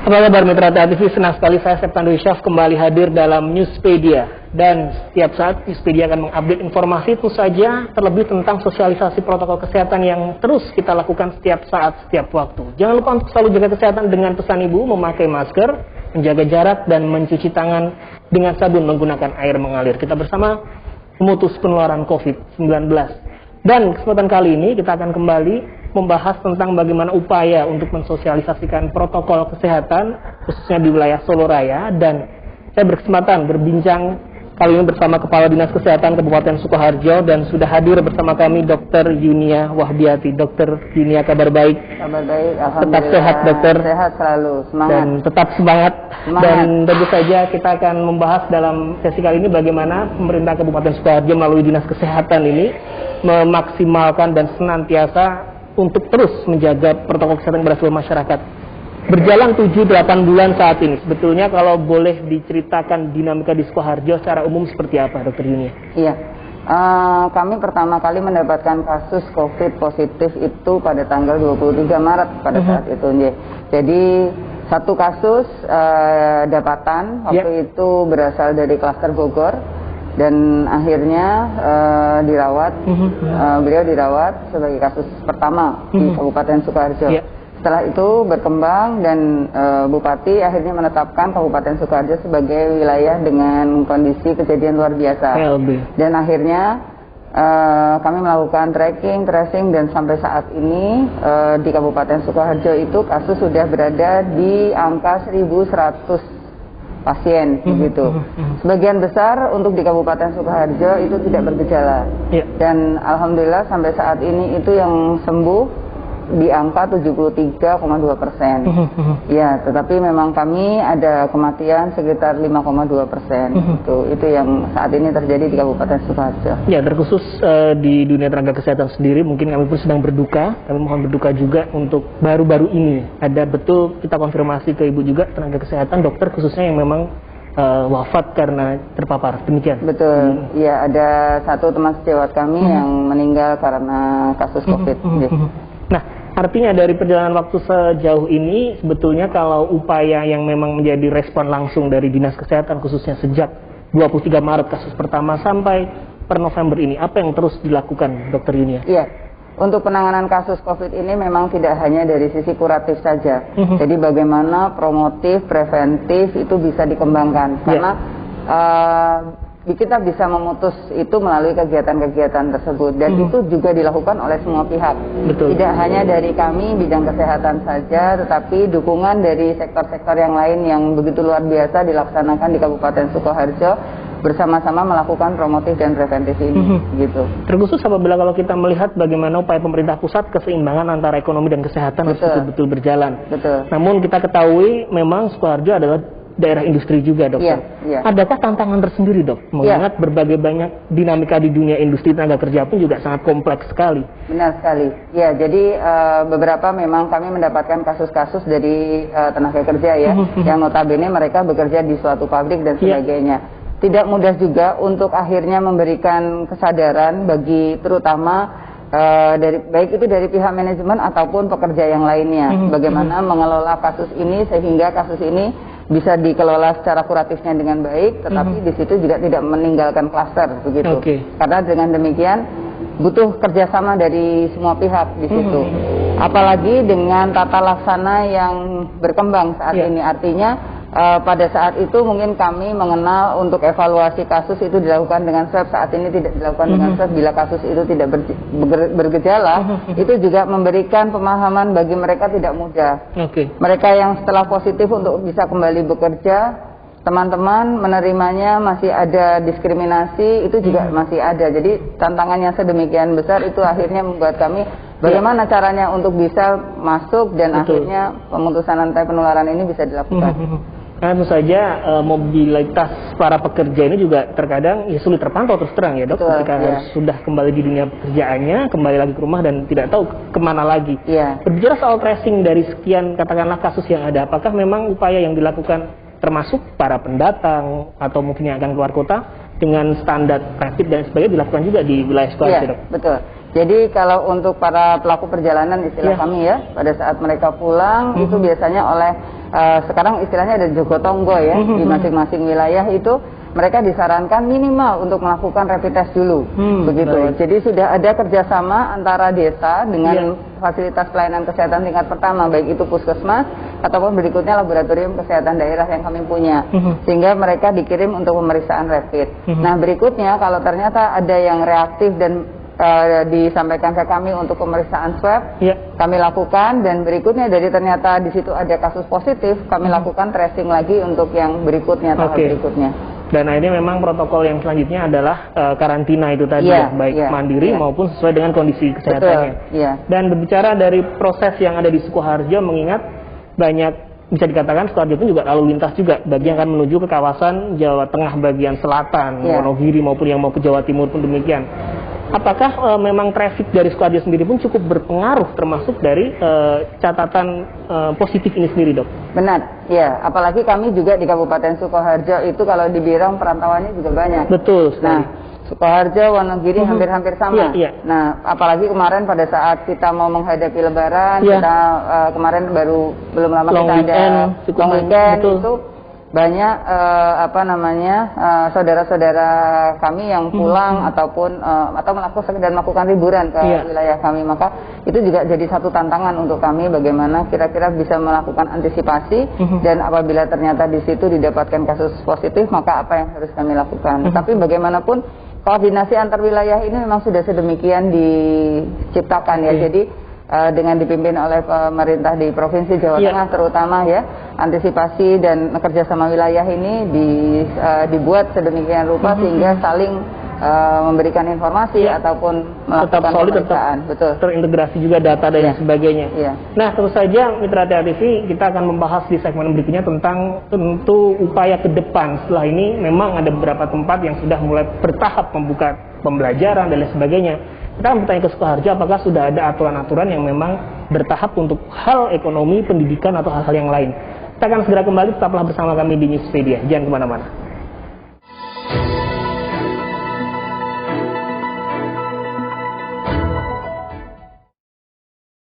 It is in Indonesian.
Apa kabar Mitra TV? Senang sekali saya Septan Dwi Syaf kembali hadir dalam Newspedia. Dan setiap saat Newspedia akan mengupdate informasi itu saja, terlebih tentang sosialisasi protokol kesehatan yang terus kita lakukan setiap saat, setiap waktu. Jangan lupa untuk selalu jaga kesehatan dengan pesan Ibu, memakai masker, menjaga jarak, dan mencuci tangan dengan sabun menggunakan air mengalir. Kita bersama memutus penularan COVID-19. Dan kesempatan kali ini kita akan kembali membahas tentang bagaimana upaya untuk mensosialisasikan protokol kesehatan khususnya di wilayah Solo Raya, dan saya berkesempatan berbincang kali ini bersama Kepala Dinas Kesehatan Kabupaten Sukoharjo, dan sudah hadir bersama kami Dr. Yunia Wahbiati. Dr. Yunia, kabar baik? Kabar baik, alhamdulillah. Tetap sehat, Dokter? Sehat selalu, semangat. Dan tetap semangat. Dan tentu saja kita akan membahas dalam sesi kali ini bagaimana pemerintah Kabupaten Sukoharjo melalui Dinas Kesehatan ini memaksimalkan dan senantiasa untuk terus menjaga protokol kesehatan kepada seluruh masyarakat. Berjalan 7-8 bulan saat ini, sebetulnya kalau boleh diceritakan dinamika di Sukoharjo secara umum seperti apa, Dr. Yunia? Iya, kami pertama kali mendapatkan kasus COVID positif itu pada tanggal 23 Maret pada saat itu. Jadi satu kasus dapatan waktu itu berasal dari klaster Bogor. Dan akhirnya dirawat, beliau dirawat sebagai kasus pertama di Kabupaten Sukoharjo. Setelah itu berkembang dan Bupati akhirnya menetapkan Kabupaten Sukoharjo sebagai wilayah dengan kondisi kejadian luar biasa. Dan akhirnya kami melakukan tracking, tracing, dan sampai saat ini di Kabupaten Sukoharjo itu kasus sudah berada di angka 1.100 pasien begitu. Sebagian besar untuk di Kabupaten Sukoharjo itu tidak bergejala. Dan alhamdulillah sampai saat ini itu yang sembuh di angka 73,2%. Ya, tetapi memang kami ada kematian sekitar 5,2%. Itu yang saat ini terjadi di Kabupaten Sukoharjo. Ya, terkhusus di dunia tenaga kesehatan sendiri, mungkin kami pun sedang berduka. Kami mohon berduka juga untuk baru-baru ini. Ada betul kita konfirmasi ke Ibu juga tenaga kesehatan, dokter khususnya yang memang wafat karena terpapar. Demikian. Betul. Ya, ada satu teman sejawat kami yang meninggal karena kasus COVID. Nah, artinya dari perjalanan waktu sejauh ini, sebetulnya kalau upaya yang memang menjadi respon langsung dari Dinas Kesehatan, khususnya sejak 23 Maret kasus pertama sampai per November ini, apa yang terus dilakukan, Dr. Yunia? Iya, untuk penanganan kasus COVID ini memang tidak hanya dari sisi kuratif saja. Jadi bagaimana promotif, preventif itu bisa dikembangkan. Karena kita bisa memutus itu melalui kegiatan-kegiatan tersebut, dan itu juga dilakukan oleh semua pihak. Tidak hanya dari kami bidang kesehatan saja, tetapi dukungan dari sektor-sektor yang lain yang begitu luar biasa dilaksanakan di Kabupaten Sukoharjo bersama-sama melakukan promotif dan preventif ini. Gitu. Terkhusus apabila kalau kita melihat bagaimana upaya pemerintah pusat, keseimbangan antara ekonomi dan kesehatan harus betul-betul berjalan. Namun kita ketahui memang Sukoharjo adalah daerah industri juga, dokter. Adakah tantangan tersendiri, dok? Mengingat berbagai banyak dinamika di dunia industri tenaga kerja pun juga sangat kompleks sekali. Benar sekali. Ya, jadi beberapa memang kami mendapatkan kasus-kasus dari tenaga kerja ya, yang notabene mereka bekerja di suatu pabrik dan sebagainya. Tidak mudah juga untuk akhirnya memberikan kesadaran bagi terutama baik itu dari pihak manajemen ataupun pekerja yang lainnya, bagaimana mengelola kasus ini sehingga kasus ini bisa dikelola secara kuratifnya dengan baik, tetapi di situ juga tidak meninggalkan klaster begitu. Karena dengan demikian butuh kerjasama dari semua pihak di situ. Apalagi dengan tata laksana yang berkembang saat ini, artinya pada saat itu mungkin kami mengenal untuk evaluasi kasus itu dilakukan dengan swab, saat ini tidak dilakukan dengan swab. Bila kasus itu tidak bergejala, itu juga memberikan pemahaman bagi mereka tidak mudah. Mereka yang setelah positif untuk bisa kembali bekerja, teman-teman menerimanya masih ada diskriminasi, itu juga masih ada. Jadi tantangannya sedemikian besar, itu akhirnya membuat kami bagaimana caranya untuk bisa masuk dan akhirnya pemutusan rantai penularan ini bisa dilakukan. Karena tentu saja mobilitas para pekerja ini juga terkadang ya sulit terpantau terus terang ya, dok. Ketika harus sudah kembali di dunia pekerjaannya, kembali lagi ke rumah dan tidak tahu kemana lagi. Berbicara soal tracing dari sekian katakanlah kasus yang ada, apakah memang upaya yang dilakukan termasuk para pendatang atau mungkin yang akan keluar kota dengan standar rapid dan sebagainya dilakukan juga di wilayah Sukoharjo, dok? Betul. Jadi kalau untuk para pelaku perjalanan istilah kami ya, pada saat mereka pulang itu biasanya oleh sekarang istilahnya ada jogotonggo ya, di masing-masing wilayah itu mereka disarankan minimal untuk melakukan rapid test dulu, begitu. Baik. Jadi sudah ada kerjasama antara desa dengan fasilitas pelayanan kesehatan tingkat pertama, baik itu puskesmas ataupun berikutnya laboratorium kesehatan daerah yang kami punya, sehingga mereka dikirim untuk pemeriksaan rapid. Nah berikutnya kalau ternyata ada yang reaktif dan disampaikan ke kami untuk pemeriksaan swab, kami lakukan, dan berikutnya dari ternyata di situ ada kasus positif, kami lakukan tracing lagi untuk yang berikutnya, tahap berikutnya. Dan ini memang protokol yang selanjutnya adalah karantina itu tadi, baik mandiri maupun sesuai dengan kondisi kesehatannya. Dan berbicara dari proses yang ada di Sukoharjo, mengingat banyak, bisa dikatakan Sukoharjo pun juga lalu lintas juga bagi yang akan menuju ke kawasan Jawa Tengah bagian selatan, Wonogiri maupun yang mau ke Jawa Timur pun demikian. Apakah memang traffic dari Sukoharjo sendiri pun cukup berpengaruh termasuk dari catatan positif ini sendiri, Dok? Benar, ya. Apalagi kami juga di Kabupaten Sukoharjo itu kalau dibilang perantauannya juga banyak. Betul sekali. Nah, Sukoharjo, Wonogiri hampir-hampir sama. Nah, apalagi kemarin pada saat kita mau menghadapi Lebaran, kita kemarin belum lama kita ada long weekend itu banyak saudara-saudara kami yang pulang ataupun atau melakukan liburan ke wilayah kami, maka itu juga jadi satu tantangan untuk kami bagaimana kira-kira bisa melakukan antisipasi dan apabila ternyata di situ didapatkan kasus positif maka apa yang harus kami lakukan. Tapi bagaimanapun koordinasi antar wilayah ini memang sudah sedemikian diciptakan ya. Jadi dengan dipimpin oleh pemerintah di Provinsi Jawa Tengah terutama ya, antisipasi dan kerjasama wilayah ini dibuat sedemikian rupa sehingga saling memberikan informasi ataupun melakukan pemeriksaan. Betul. Terintegrasi juga data dan sebagainya. Nah, tentu saja Mitra TA TV kita akan membahas di segmen berikutnya tentang tentu upaya ke depan. Setelah ini memang ada beberapa tempat yang sudah mulai bertahap membuka pembelajaran dan lain sebagainya. Kita akan bertanya ke Sukoharjo apakah sudah ada aturan-aturan yang memang bertahap untuk hal ekonomi, pendidikan, atau hal-hal yang lain. Kita akan segera kembali, tetaplah bersama kami di Newspedia. Jangan kemana-mana.